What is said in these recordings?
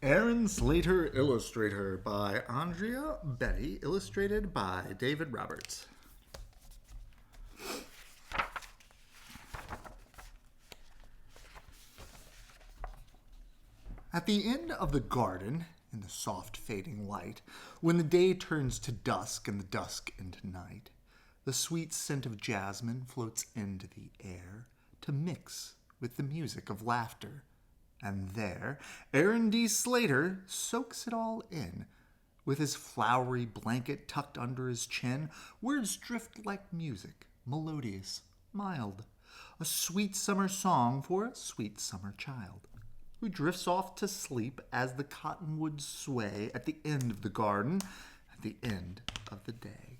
Aaron Slater Illustrator by Andrea Beaty, illustrated by David Roberts. At the end of the garden, in the soft fading light, when the day turns to dusk and the dusk into night, the sweet scent of jasmine floats into the air to mix with the music of laughter. And there, Aaron D. Slater soaks it all in. With his flowery blanket tucked under his chin, words drift like music, melodious, mild. A sweet summer song for a sweet summer child, who drifts off to sleep as the cottonwoods sway at the end of the garden, at the end of the day.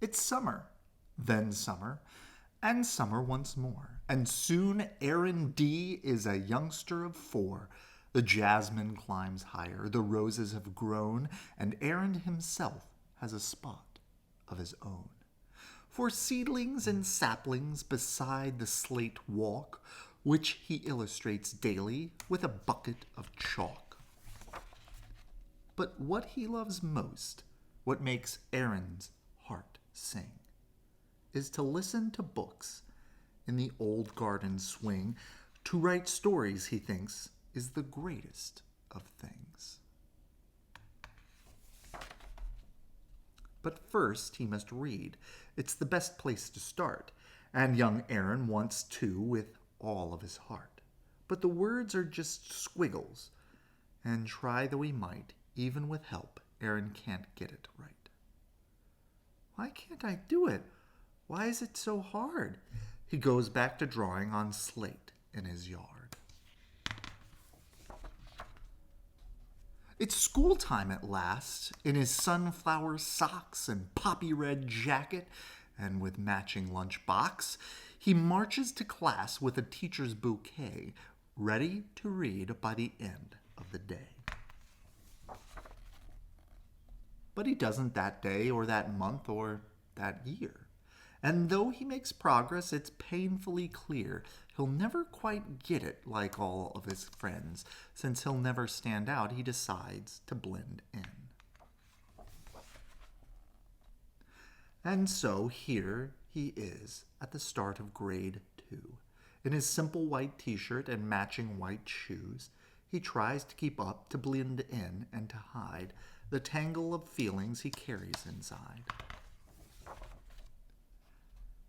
It's summer, then summer, and summer once more. And soon Aaron D. is a youngster of 4. The jasmine climbs higher, the roses have grown, and Aaron himself has a spot of his own. For seedlings and saplings beside the slate walk, which he illustrates daily with a bucket of chalk. But what he loves most, what makes Aaron's heart sing, is to listen to books in the old garden swing, to write stories he thinks is the greatest of things. But first he must read. It's the best place to start, and young Aaron wants to with all of his heart. But the words are just squiggles, and try though he might, even with help, Aaron can't get it right. Why can't I do it? Why is it so hard? He goes back to drawing on slate in his yard. It's school time at last. In his sunflower socks and poppy red jacket, and with matching lunchbox, he marches to class with a teacher's bouquet, ready to read by the end of the day. But he doesn't that day or that month or that year. And though he makes progress, it's painfully clear he'll never quite get it like all of his friends. Since he'll never stand out, he decides to blend in. And so here he is at the start of grade 2. In his simple white t-shirt and matching white shoes, he tries to keep up, to blend in, and to hide the tangle of feelings he carries inside.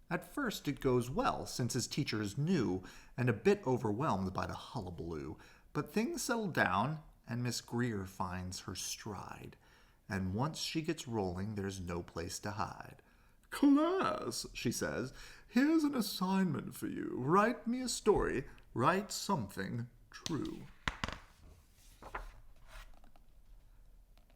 At first it goes well, since his teacher is new and a bit overwhelmed by the hullabaloo. But things settle down, and Miss Greer finds her stride. And once she gets rolling, there's no place to hide. "Class," she says, "here's an assignment for you. Write me a story. Write something true."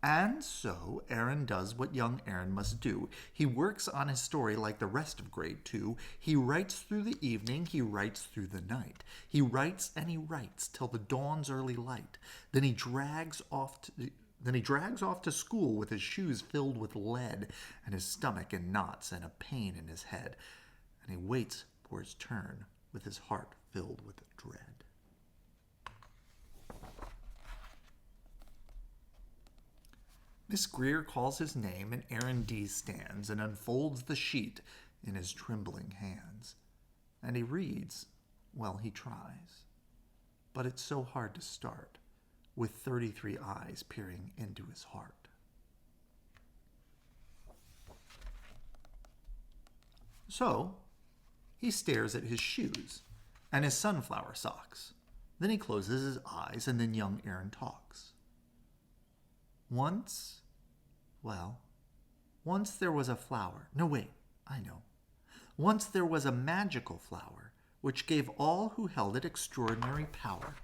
And so Aaron does what young Aaron must do. He works on his story like the rest of grade 2. He writes through the evening, he writes through the night. He writes and he writes till the dawn's early light. Then he drags off to school with his shoes filled with lead and his stomach in knots and a pain in his head. And he waits for his turn with his heart filled with dread. Miss Greer calls his name, and Aaron D. stands and unfolds the sheet in his trembling hands. And he reads, well, he tries. But it's so hard to start, with 33 eyes peering into his heart. So, he stares at his shoes and his sunflower socks. Then he closes his eyes, and then young Aaron talks. Once there was a flower. No, wait, I know. Once there was a magical flower, which gave all who held it extraordinary power.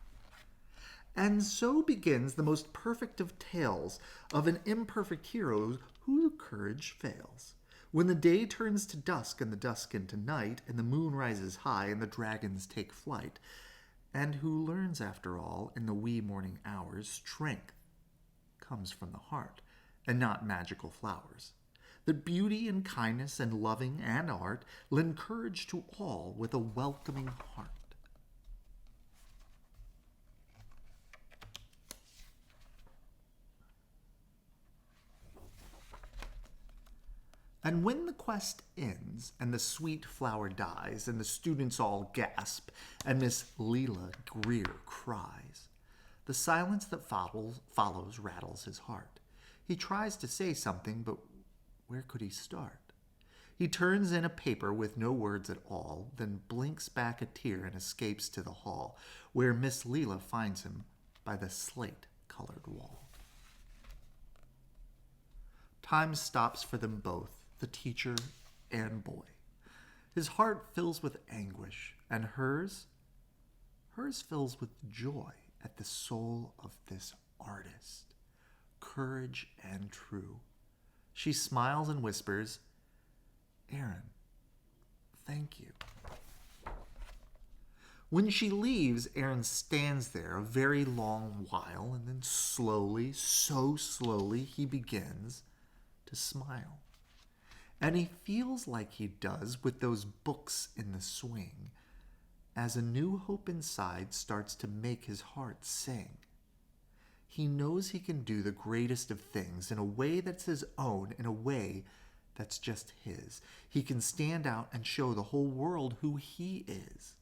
And so begins the most perfect of tales of an imperfect hero whose courage fails. When the day turns to dusk and the dusk into night, and the moon rises high and the dragons take flight, and who learns, after all, in the wee morning hours, strength comes from the heart, and not magical flowers. That beauty and kindness and loving and art lend courage to all with a welcoming heart. And when the quest ends, and the sweet flower dies, and the students all gasp, and Miss Leela Greer cries, the silence that follows rattles his heart. He tries to say something, but where could he start? He turns in a paper with no words at all, then blinks back a tear and escapes to the hall, where Miss Leela finds him by the slate-colored wall. Time stops for them both, the teacher and boy. His heart fills with anguish, and hers fills with joy at the soul of this artist, courage and true. She smiles and whispers, "Aaron, thank you." When she leaves, Aaron stands there a very long while, and then slowly, so slowly, he begins to smile. And he feels like he does with those books in the swing, as a new hope inside starts to make his heart sing. He knows he can do the greatest of things in a way that's his own, in a way that's just his. He can stand out and show the whole world who he is.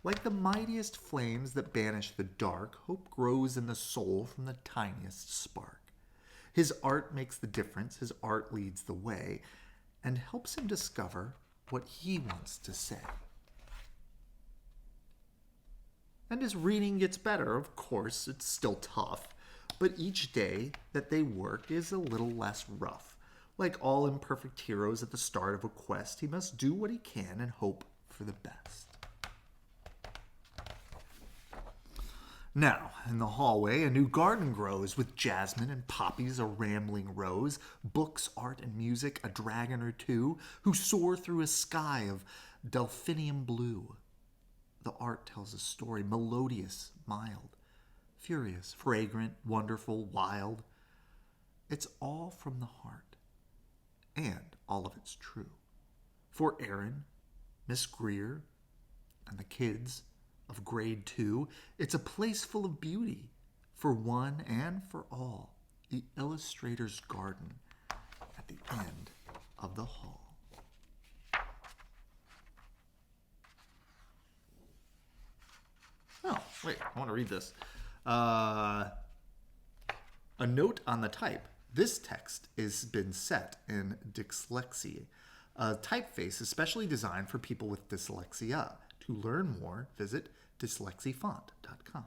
Like the mightiest flames that banish the dark, hope grows in the soul from the tiniest spark. His art makes the difference, his art leads the way, and helps him discover what he wants to say. And his reading gets better, of course, it's still tough, but each day that they work is a little less rough. Like all imperfect heroes at the start of a quest, he must do what he can and hope for the best. Now, in the hallway, a new garden grows with jasmine and poppies, a rambling rose, books, art, and music, a dragon or two, who soar through a sky of delphinium blue. The art tells a story, melodious, mild, furious, fragrant, wonderful, wild. It's all from the heart, and all of it's true. For Aaron, Miss Greer, and the kids of grade 2, it's a place full of beauty for one and for all. The Illustrator's garden at the end of the hall. Oh, wait, I want to read this. A note on the type. This text has been set in dyslexia, a typeface especially designed for people with dyslexia. To learn more, visit dyslexiefont.com.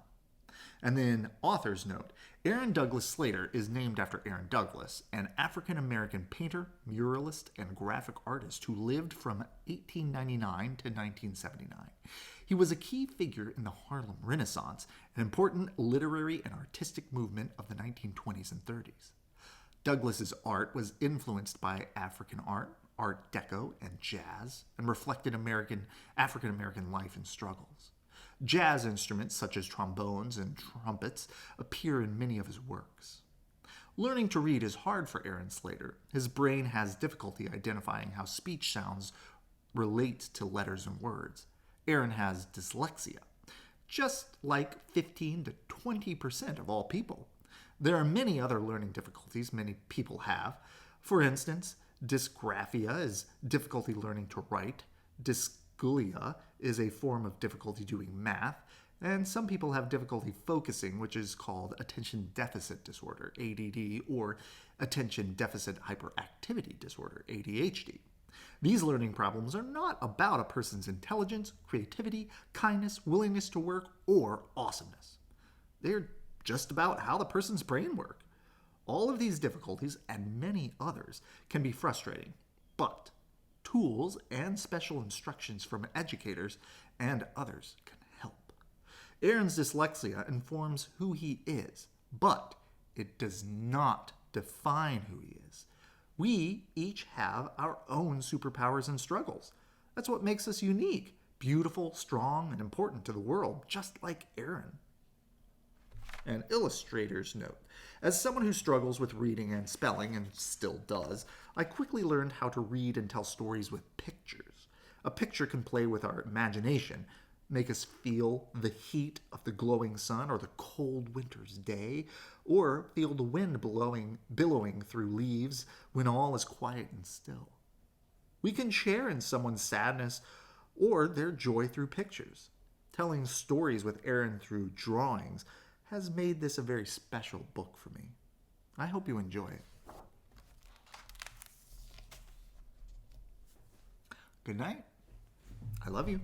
And then author's note. Aaron Douglas Slater is named after Aaron Douglas, an African-American painter, muralist, and graphic artist who lived from 1899 to 1979. He was a key figure in the Harlem Renaissance, an important literary and artistic movement of the 1920s and 30s. Douglas's art was influenced by African art, Art Deco, and jazz, and reflected African-American life and struggles. Jazz instruments such as trombones and trumpets appear in many of his works. Learning to read is hard for Aaron Slater. His brain has difficulty identifying how speech sounds relate to letters and words. Aaron has dyslexia, just like 15 to 20% of all people. There are many other learning difficulties many people have. For instance, dysgraphia is difficulty learning to write. Dyscalculia is a form of difficulty doing math. And some people have difficulty focusing, which is called attention deficit disorder, ADD, or attention deficit hyperactivity disorder, ADHD. These learning problems are not about a person's intelligence, creativity, kindness, willingness to work, or awesomeness. They're just about how the person's brain works. All of these difficulties, and many others, can be frustrating, but tools and special instructions from educators and others can help. Aaron's dyslexia informs who he is, but it does not define who he is. We each have our own superpowers and struggles. That's what makes us unique, beautiful, strong, and important to the world, just like Aaron. An illustrator's note. As someone who struggles with reading and spelling, and still does, I quickly learned how to read and tell stories with pictures. A picture can play with our imagination, make us feel the heat of the glowing sun or the cold winter's day, or feel the wind billowing through leaves when all is quiet and still. We can share in someone's sadness or their joy through pictures. Telling stories with Erin through drawings has made this a very special book for me. I hope you enjoy it. Good night. I love you.